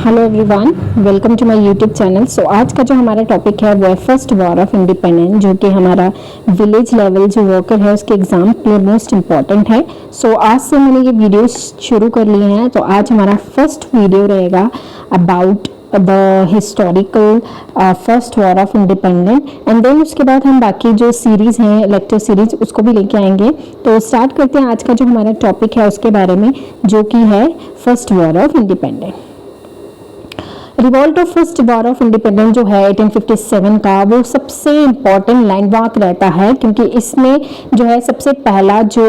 Hello everyone, welcome to my YouTube channel. So आज का जो हमारा टॉपिक है वो है फर्स्ट वॉर ऑफ इंडिपेंडेंस, जो कि हमारा विलेज लेवल जो वर्कर है उसके एग्जाम के लिए मोस्ट इम्पॉर्टेंट है। सो आज से मैंने ये वीडियो शुरू कर लिए हैं। तो आज हमारा फर्स्ट वीडियो रहेगा about the historical first war of independence, and then उसके बाद हम बाकी जो सीरीज़ हैं लेक्चर सीरीज उसको भी लेके आएंगे। तो स्टार्ट करते हैं आज का जो हमारा टॉपिक है उसके बारे में, जो कि है first war of independence. Revolt of first war of independence जो है 1857 का, वो सबसे इम्पॉर्टेंट लैंडमार्क रहता है, क्योंकि इसमें जो है सबसे पहला जो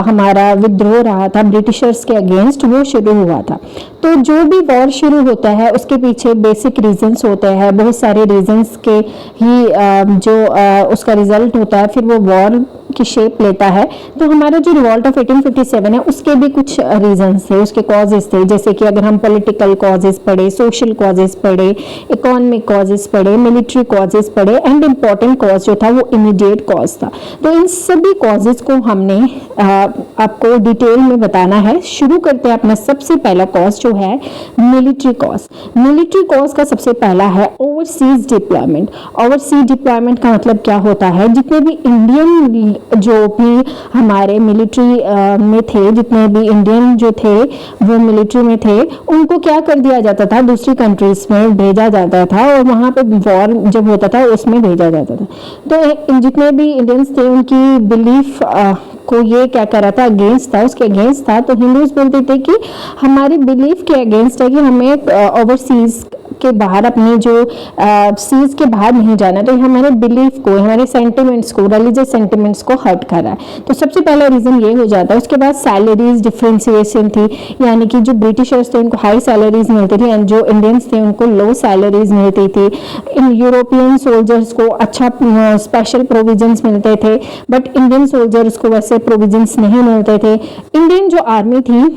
हमारा विद्रोह रहा था ब्रिटिशर्स के अगेंस्ट, वो शुरू हुआ था। तो जो भी वॉर शुरू होता है उसके पीछे बेसिक रीजंस होते हैं, बहुत सारे रीजंस के ही जो उसका रिजल्ट होता है, फिर वो वॉर की शेप लेता है। तो हमारा जो रिवॉल्ट ऑफ 1857 है उसके भी कुछ रीजंस थे, उसके कॉजेस थे, जैसे कि अगर हम पॉलिटिकल कॉजेस पढ़े, सोशल कॉजेस पढ़े, इकोनॉमिक कॉजेस पढ़े, मिलिट्री कॉजेस पढ़े, एंड इम्पॉर्टेंट कॉज जो था वो इमीडिएट कॉज था। तो इन सभी कॉजेस को हमने आपको डिटेल में बताना है। शुरू करते हैं अपना सबसे पहला कॉज जो है मिलिट्री कॉज। मिलिट्री कॉज का सबसे पहला है ओवरसीज डिप्लॉयमेंट। ओवरसीज डिप्लॉयमेंट का मतलब क्या होता है, जितने भी इंडियन जो भी हमारे मिलिट्री में थे, जितने भी इंडियन जो थे वो मिलिट्री में थे, उनको क्या कर दिया जाता था, दूसरी कंट्रीज में भेजा जाता था, और वहाँ पे वॉर जब होता था उसमें भेजा जाता था। तो जितने भी इंडियंस थे उनकी बिलीफ को ये क्या कर रहा था, अगेंस्ट था, उसके अगेंस्ट था। तो हिंदूज बोलते थे कि हमारी बिलीफ के अगेंस्ट है कि हमें ओवरसीज के बाहर, अपने जो सीज के बाहर नहीं जाना। तो हमारे बिलीफ को, हमारे सेंटिमेंट्स को, रिलीजियस सेंटिमेंट्स को हर्ट कर रहा है। तो सबसे पहला रीजन ये हो जाता है। उसके बाद सैलरीज डिफरेंशिएशन थी, यानी कि जो ब्रिटिशर्स थे उनको हाई सैलरीज मिलती थी एंड जो इंडियंस थे उनको लो सैलरीज मिलती थी। इन यूरोपियन सोल्जर्स को अच्छा स्पेशल प्रोविजंस मिलते थे, बट इंडियन सोल्जर्स को वैसे प्रोविजंस नहीं मिलते थे। इंडियन जो आर्मी थी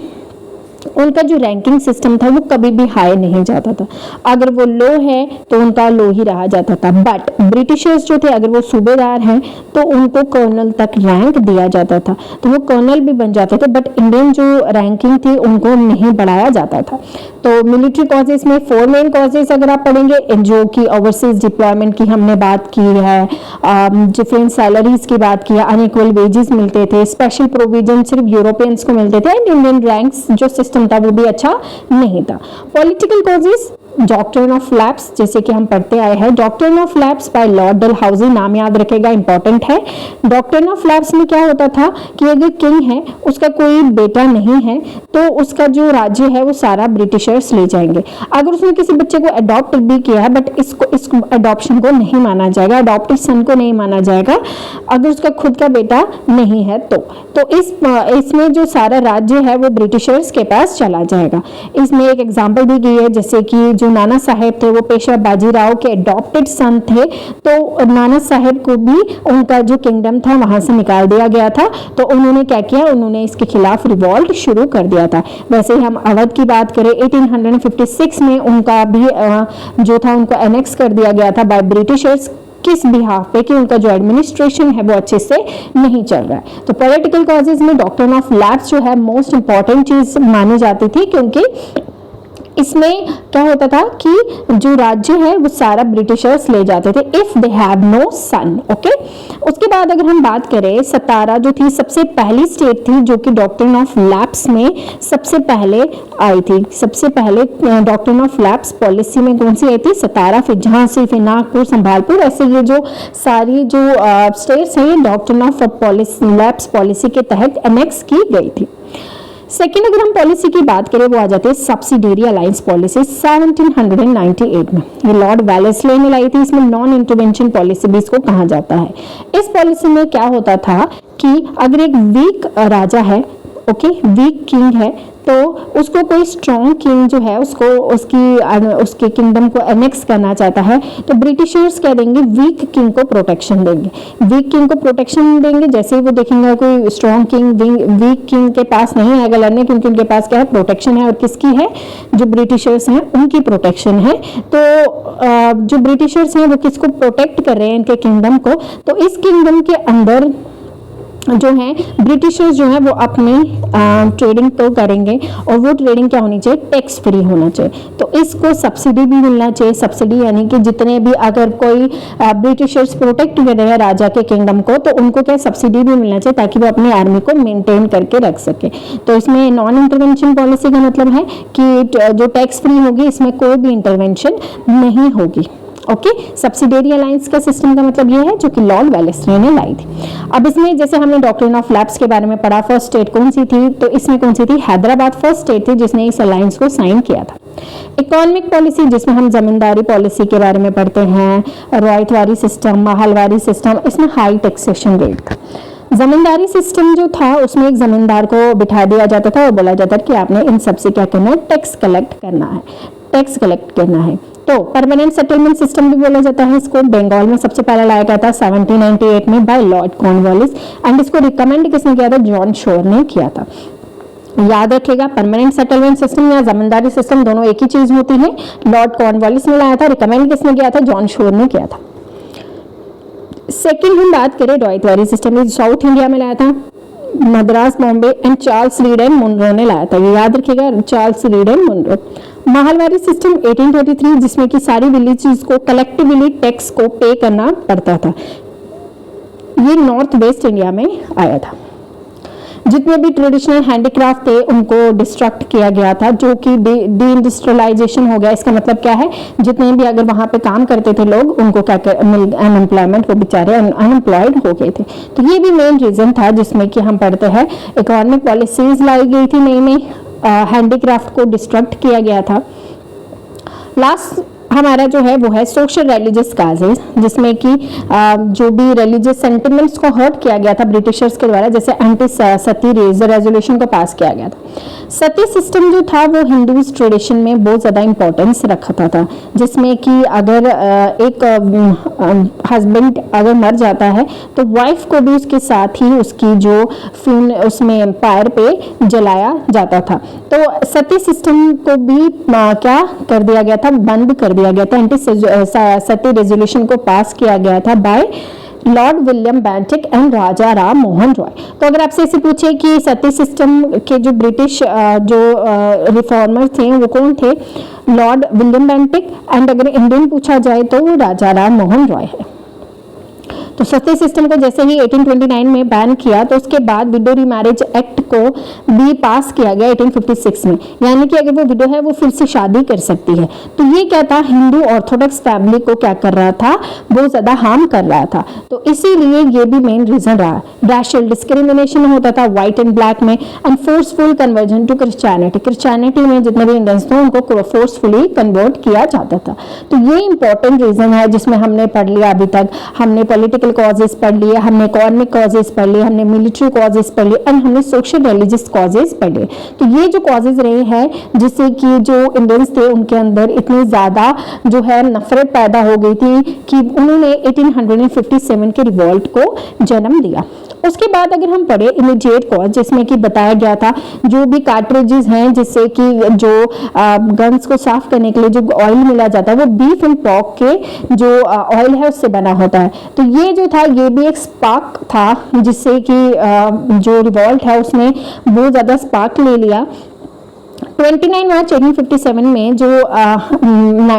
उनका जो रैंकिंग सिस्टम था वो कभी भी हाई नहीं जाता था, अगर वो लो है तो उनका लो ही रहा जाता था। बट ब्रिटिशर्स जो थे, अगर वो सूबेदार हैं तो उनको कर्नल तक रैंक दिया जाता था, तो वो कर्नल भी बन जाते थे। बट इंडियन जो रैंकिंग थी उनको नहीं बढ़ाया जाता था। तो मिलिट्री कॉजेस में 4 मेन कॉजेस अगर आप पढ़ेंगे, जो कि ओवरसीज डिप्लॉयमेंट की हमने बात की है, डिफरेंट सैलरीज की बात की है, अनइक्वल वेजेस मिलते थे, स्पेशल प्रोविजन सिर्फ यूरोपियंस को मिलते थे, एंड इंडियन रैंक्स जो सिस्टम था वो भी अच्छा नहीं था। Political causes, doctrine of lapse, जैसे कि हम पढ़ते आए हैं, doctrine of lapse by lord Dalhousie, नाम याद रखेगा, इंपॉर्टेंट है। डॉक्ट्रिन ऑफ लैप्स में क्या होता था कि अगर किंग है, उसका कोई बेटा नहीं है, तो उसका जो राज्य है वो सारा ब्रिटिशर्स ले जाएंगे। अगर उसने किसी बच्चे को अडॉप्ट भी किया है, बट इसको अडॉप्शन को नहीं माना जाएगा, अडॉप्टेड सन को नहीं माना जाएगा अगर उसका खुद का बेटा नहीं है। तो इसमें जो सारा राज्य है वो ब्रिटिशर्स के पास चला जाएगा। इसमें एक एग्जाम्पल दी गई है, जैसे कि जो नाना साहेब थे वो पेशवा बाजीराव के अडॉप्टेड सन थे, तो नाना साहेब को भी उनका जो किंगडम था वहां से निकाल दिया गया था। तो उन्होंने क्या किया, उन्होंने इसके खिलाफ रिवॉल्ट शुरू कर दिया था। वैसे ही हम अवध की बात करें, 1856 में उनका भी जो था उनको एनेक्स कर दिया गया था बाय ब्रिटिशर्स। किस बिहाफ पे कि उनका जो एडमिनिस्ट्रेशन है वो अच्छे से नहीं चल रहा है। तो पॉलिटिकल कॉजेज में डॉक्ट्रिन ऑफ लैप्स जो है मोस्ट इंपॉर्टेंट चीज मानी जाती थी, क्योंकि इसमें क्या होता था कि जो राज्य है वो सारा ब्रिटिशर्स ले जाते थे if they have no son. Okay, उसके बाद अगर हम बात करें, सतारा जो थी सबसे पहली स्टेट थी जो कि डॉक्ट्रिन ऑफ लैप्स में सबसे पहले आई थी। सबसे पहले डॉक्ट्रिन ऑफ लैप्स पॉलिसी में कौन सी आई थी, सतारा, फिर झांसी, फिर नागपुर, संभालपुर, ऐसे ये जो सारी जो स्टेट्स हैं ये डॉक्ट्रिन ऑफ लैप्स पॉलिसी के तहत एनेक्स की गई थी। सेकेंड अगर हम पॉलिसी की बात करें, वो आ जाती है सब्सिडियरी अलायंस पॉलिसी 1798 में। ये लॉर्ड वेलेस्ले ने लाई थी। इसमें नॉन इंटरवेंशन पॉलिसी भी इसको कहा जाता है। इस पॉलिसी में क्या होता था कि अगर एक वीक राजा है, ओके, वीक किंग है, तो उसको कोई स्ट्रॉन्ग किंग जो है उसको उसके किंगडम को एनेक्स करना चाहता है, तो ब्रिटिशर्स क्या देंगे, वीक किंग को प्रोटेक्शन देंगे। वीक किंग को प्रोटेक्शन देंगे, जैसे ही वो देखेंगे कोई स्ट्रॉन्ग किंग वीक किंग के पास नहीं आएगा लड़ने, क्योंकि उनके पास क्या है, प्रोटेक्शन है। और किसकी है, जो ब्रिटिशर्स हैं उनकी प्रोटेक्शन है। तो जो ब्रिटिशर्स हैं वो किसको प्रोटेक्ट कर रहे हैं, इनके किंगडम को। तो इस किंगडम के अंदर जो है ब्रिटिशर्स जो है वो अपनी ट्रेडिंग तो करेंगे, और वो ट्रेडिंग क्या होनी चाहिए, टैक्स फ्री होना चाहिए। तो इसको सब्सिडी भी मिलना चाहिए। सब्सिडी यानी कि जितने भी अगर कोई ब्रिटिशर्स प्रोटेक्ट कर रहे हैं राजा के किंगडम को, तो उनको क्या सब्सिडी भी मिलना चाहिए ताकि वो अपनी आर्मी को मेंटेन करके रख सके। तो इसमें नॉन इंटरवेंशन पॉलिसी का मतलब है कि जो टैक्स फ्री होगी इसमें कोई भी इंटरवेंशन नहीं होगी। ओके, सब्सिडियरी अलायंस का सिस्टम का मतलब ये है जो कि लॉर्ड वेलेस्ली ने लाई थी। अब इसमें जैसे हमने डॉक्ट्रिन ऑफ लैप्स के बारे में पढ़ा, फर्स्ट स्टेट कौन सी थी, तो इसमें कौन सी थी, हैदराबाद फर्स्ट स्टेट थी जिसने इस अलायंस को साइन किया था। इकोनॉमिक पॉलिसी जिसमें हम जमींदारी पॉलिसी के बारे में पढ़ते हैं, रॉयतवारी सिस्टम, महलवारी सिस्टम, इसमें हाई टैक्सेशन रेट था। जमींदारी सिस्टम जो था उसमें एक जमींदार को बिठा दिया जाता था और बोला जाता था कि आपने इन सब से क्या करना है, टैक्स कलेक्ट करना है, टैक्स कलेक्ट करना है। तो परमानेंट सेटलमेंट सिस्टम भी बोला जाता है इसको। बंगाल में सबसे पहला लाया गया था 1798 में बाय लॉर्ड कॉर्नवालिस, एंड इसको रिकमेंड किसने किया था, जॉन शोर ने किया था। याद रखिएगा, परमानेंट सेटलमेंट सिस्टम या जमींदारी सिस्टम दोनों एक ही चीज होती है। लॉर्ड कॉर्नवालिस ने लाया था, रिकमेंड किसने किया था, जॉन शोर ने किया था। सेकेंड हम बात करें रॉयतवारी सिस्टम, साउथ इंडिया में लाया था Madras, Bombay and Charles Reade and Munro ने लाया था। ये याद रखिएगा, Charles Reade and Munro. Mahalwari system 1833 जिसमें कि सारी विलेजेस को कलेक्टिवली टैक्स को पे करना पड़ता था। ये नॉर्थ वेस्ट इंडिया में आया था। जितने भी ट्रेडिशनल हैंडीक्राफ्ट थे उनको डिस्ट्रक्ट किया गया था, जो कि डी इंडस्ट्रियलाइजेशन हो गया। इसका मतलब क्या है, जितने भी अगर वहां पे काम करते थे लोग उनको क्या अनएम्प्लॉयमेंट, वो बेचारे अनएम्प्लॉयड हो गए थे। तो ये भी मेन रीजन था जिसमें कि हम पढ़ते हैं इकोनॉमिक पॉलिसीज लाई गई थी नई नई, हैंडीक्राफ्ट को डिस्ट्रक्ट किया गया था। लास्ट हमारा जो है वो है सोशल रिलीजियस काजेस, जिसमें कि जो भी रिलीजियस सेंटिमेंट्स को हर्ट किया गया था ब्रिटिशर्स के द्वारा, जैसे एंटी सती रेजोल्यूशन को पास किया गया था। सती सिस्टम जो था वो हिंदूज ट्रेडिशन में बहुत ज़्यादा इंपॉर्टेंस रखता था, जिसमें कि अगर एक हस्बैंड अगर मर जाता है तो वाइफ को भी उसके साथ ही उसकी जो फ्यून उसमें पैर पे जलाया जाता था। तो सती सिस्टम को भी क्या कर दिया गया था, बंद कर दिया गया था। एंटी सती रेजोल्यूशन को पास किया गया था by Lord William Bentinck and Raja Ram Mohan Roy. तो अगर आपसे इसे पूछे कि सती सिस्टम के जो ब्रिटिश जो रिफॉर्मर थे वो कौन थे, लॉर्ड विलियम बेंटिक, एंड अगर इंडियन पूछा जाए तो वो राजा राम मोहन रॉय है। तो सती सिस्टम को जैसे ही 1829 में बैन किया तो उसके बाद विडो रीमैरिज एक्ट को भी पास किया गया 1856 में, यानी कि अगर वो विडो है वो फिर से शादी कर सकती है। तो ये क्या था, हिंदू ऑर्थोडॉक्स फैमिली को क्या कर रहा था, बहुत ज्यादा हार्म कर रहा था। तो इसीलिए ये भी मेन रीजन रहा। रैशियल डिस्क्रिमिनेशन होता था व्हाइट एंड ब्लैक में, and forceful conversion to Christianity, Christianity में जितने भी इंडियंस थे उनको फोर्सफुली कन्वर्ट किया जाता था। तो ये इंपॉर्टेंट रीजन है जिसमें हमने पढ़ लिया अभी तक। हमने पॉलिटिकल कॉजेस पढ़ लिए, हमने इकोनॉमिक कॉजेस पढ़ लिए, हमने मिलिट्री कॉजेस पढ़ लिए, एंड हमने सोशल रिलीजियस कॉजेस पढ़ लिए। तो ये जो कॉजेस रहे हैं जिससे कि जो इंडियंस थे उनके अंदर इतनी ज्यादा जो है नफरत पैदा हो गई थी कि उन्होंने 1857 के रिवॉल्ट को जन्म दिया। उसके बाद अगर हम पढ़े इमीडिएट कॉज, जिसमें कि बताया गया था जो भी कार्ट्रिजेस हैं जिससे कि जो गन्स को साफ करने के लिए जो ऑयल मिला जाता है वो बीफ एंड पॉर्क के जो ऑयल है उससे बना होता है। तो ये जो था ये भी एक स्पार्क था जिससे कि जो रिवॉल्ट है उसने बहुत ज्यादा स्पार्क ले लिया। 29 मार्च 1857 में जो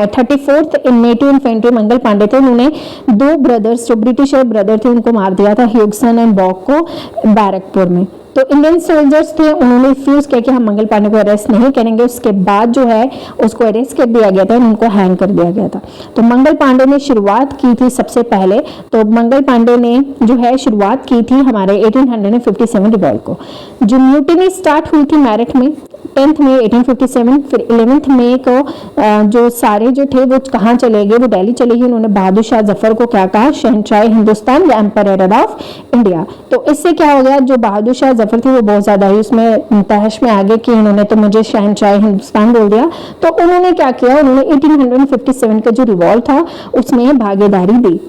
34th native infantry Mangal Pandey थे उन्होंने दो ब्रदर्स जो ब्रिटिशर ब्रदर थे उनको मार दिया था, ह्यूगसन एंड बॉक को बैरकपुर में। तो इंडियन सोल्जर्स थे उन्होंने रिफ्यूज किया कि हम मंगल पांडे को अरेस्ट नहीं करेंगे। उसके बाद जो है उसको अरेस्ट कर दिया गया था, उनको हैंग कर दिया गया था। तो मंगल पांडे ने शुरुआत की थी सबसे पहले, तो मंगल पांडे ने जो है शुरुआत की थी हमारे 1857 रिवॉल्ट को। जो म्यूटिनी स्टार्ट हुई थी मेरठ में 10 मई 1857, फिर 11 मई को जो सारे जो थे वो कहाँ चले गए, वो दिल्ली चले गए। उन्होंने बहादुर शाह जफर को क्या कहा, शहंशाह हिंदुस्तान या एम्परर ऑफ इंडिया। तो इससे क्या हो गया, जो बहादुर शाह जफर थी वो बहुत ज्यादा ही उसमें तहश में आ गए कि उन्होंने तो मुझे शहंशाह हिंदुस्तान बोल दिया। तो उन्होंने क्या किया, उन्होंने 1857 का जो रिवॉल्ट था उसमें भागीदारी दी।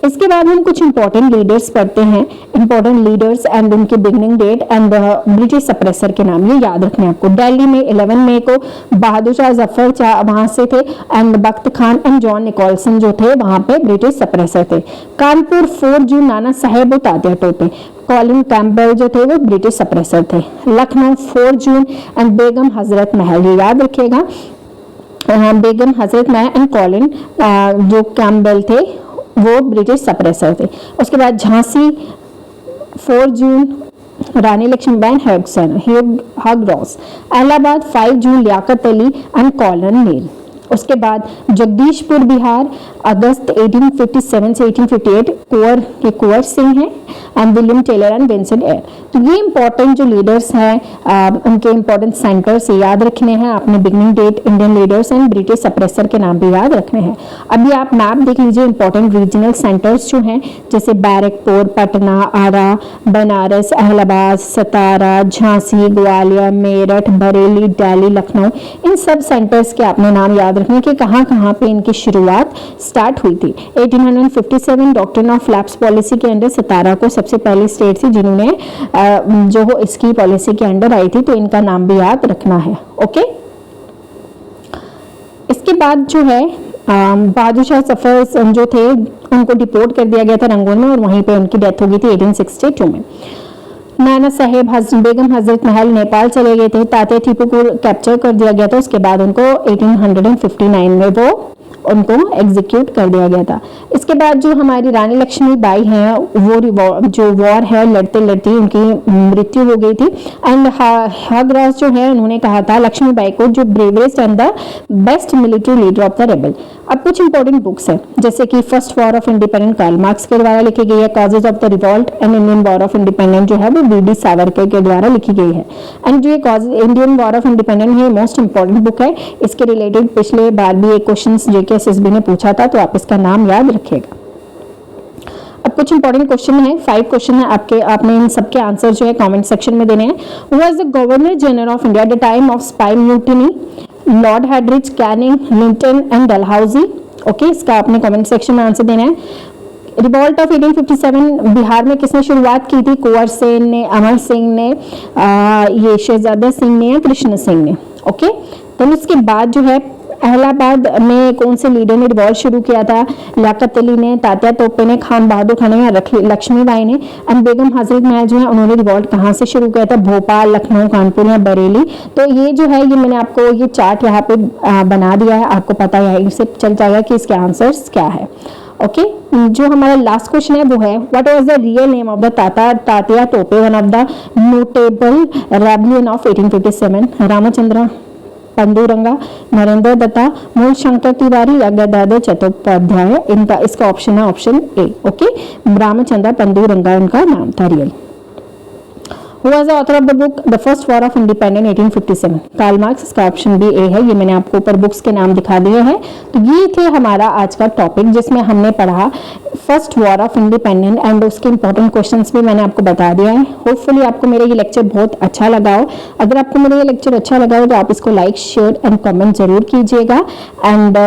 इसके बाद हम कुछ इंपॉर्टेंट लीडर्स पढ़ते हैं, इंपॉर्टेंट लीडर्स एंड उनकी beginning date and British suppressor के नाम ये याद रखने आपको। दिल्ली में 11 मई को बहादुर शाह जफर वहां से थे, and Bakht Khan and John Nicholson जो थे वहां पे ब्रिटिश सप्रेसर थे। कानपुर 4 जून नाना साहेब और तात्या टोपे। कॉलिन कैम्पबेल जो थे वो ब्रिटिश सप्रेसर थे। लखनऊ 4 जून एंड बेगम हजरत महल, ये याद रखिएगा, बेगम हजरत महल एंड कॉलिन जो कैम्पबेल थे वो ब्रिटिश सप्रेसर थे। उसके बाद Jhansi 4 June Rani Lakshmibai Hugh Rose. Allahabad 5 June Liaquat Ali and Colonel Neill. उसके बाद जगदीशपुर बिहार अगस्त 1857 से 1858 कुंवर सिंह हैं and William Taylor and Vincent Eyre. तो ये इंपॉर्टेंट जो लीडर्स हैं उनके इंपॉर्टेंट सेंटर्स याद रखने हैं आपने, beginning date, Indian leaders and British suppressor के नाम भी याद रखने हैं। अभी आप मैप देख लीजिए इंपॉर्टेंट रीजनल सेंटर्स जो हैं जैसे बैरकपुर, पटना, आरा, बनारस, इलाहाबाद, सतारा, झांसी, ग्वालियर, मेरठ, बरेली, दिल्ली, लखनऊ, इन सब सेंटर्स के आपने नाम याद रखने कि कहाँ कहाँ पे इनकी शुरुआत स्टार्ट हुई थी। 1857 डॉक्ट्रिन ऑफ लैप्स पॉलिसी के अंडर सतारा को सबसे पहली स्टेट थी जिन्होंने जो इसकी पॉलिसी के अंडर आई थी, तो इनका नाम भी याद रखना है। ओके, इसके बाद जो है बहादुर शाह जफर जो थे उनको डिपोर्ट कर दिया गया था रंगून में और वहीं पे उनकी डेथ हो गई थी 1862 में। नाना साहेब बेगम हजरत महल नेपाल चले गए थे। तात्या टीपू को कैप्चर कर दिया गया था, उसके बाद उनको 1859 में वो उनको एग्जीक्यूट कर दिया गया था। इसके बाद जो हमारी रानी लक्ष्मीबाई हैं वो जो वॉर है लड़ते लड़ते उनकी मृत्यु हो गई थी एंड हगराज जो है उन्होंने कहा था लक्ष्मीबाई को जो bravest and the best military leader of the rebel. अब कुछ इंपॉर्टेंट बुक्स हैं जैसे कि first war of independence Karl Marx के द्वारा लिखी गई है, causes of the revolt and Indian war of independence जो है वो वी.डी. सावरकर के द्वारा लिखी गई है। एंड जो ये इंडियन वॉर ऑफ इंडिपेंडेंस है मोस्ट इंपॉर्टेंट बुक है, इसके रिलेटेड पिछले बार भी एक क्वेश्चन जेके एसएसबी ने पूछा था, तो आप इसका नाम याद रखिएगा। अब कुछ इंपॉर्टेंट क्वेश्चन है, 5 क्वेश्चन है आपके, आपने इन सबके आंसर जो है कमेंट सेक्शन में देने हैं। Who was the governor general of India at the time of sepoy mutiny? Lord Hardinge, Canning, Lytton and Dalhousie. Okay, इसका आपने कमेंट सेक्शन में आंसर देना है। रिवॉल्ट ऑफ 1857 बिहार में किसने शुरुआत की थी? कुंवर सेन ने, अमर सिंह ने, ये शहजादा सिंह ने या कृष्ण सिंह ने। ओके, तो इसके बाद जो है इलाहाबाद में कौन से लीडर ने रिवॉल्ट शुरू किया था? लियाकत अली ने, तात्या तोपे ने, खान बहादुर खान ने या लक्ष्मीबाई ने। एंड बेगम हजरत महल जो है उन्होंने रिवॉल्ट कहाँ से शुरू किया था? भोपाल, लखनऊ, कानपुर या बरेली। तो ये जो है ये मैंने आपको ये चार्ट यहाँ पे बना दिया है, आपको पता है इससे चल जाएगा कि इसके आंसर्स क्या है। ओके, जो हमारा लास्ट क्वेश्चन है वो है what was the real name of the Tatya Tope, one of the notable rebellion of 1857? Ramchandra Pandurang, Narendra Datta, Mool Shankar Tiwari या गदाधर चट्टोपाध्याय? इनका इसका ऑप्शन है ऑप्शन ए। ओके, रामचंद्र पंडुरंगा उनका नाम था real. Who was the author of the book The First War of Independence 1857? Karl Marx, इसका option भी A है। ये मैंने आपको ऊपर बुक्स के नाम दिखा दिए हैं। तो ये थे हमारा आज का टॉपिक जिसमें हमने पढ़ा first war of independence and उसके इंपॉर्टेंट क्वेश्चंस भी मैंने आपको बता दिया है। होपफुली आपको मेरा ये लेक्चर बहुत अच्छा लगा हो। अगर आपको मेरा ये लेक्चर अच्छा लगा हो तो आप इसको लाइक, शेयर एंड कमेंट जरूर कीजिएगा। एंड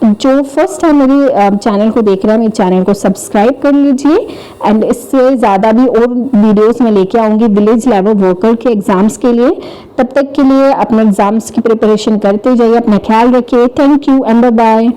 जो फर्स्ट टाइम मेरी चैनल को देख रहे हैं मेरे चैनल को सब्सक्राइब कर लीजिए। एंड इससे ज़्यादा भी और वीडियोस में लेके आऊँगी विलेज लेवल वर्कर के एग्जाम्स के लिए। तब तक के लिए अपने एग्जाम्स की प्रिपरेशन करते जाइए, अपना ख्याल रखिए। Thank you and bye bye.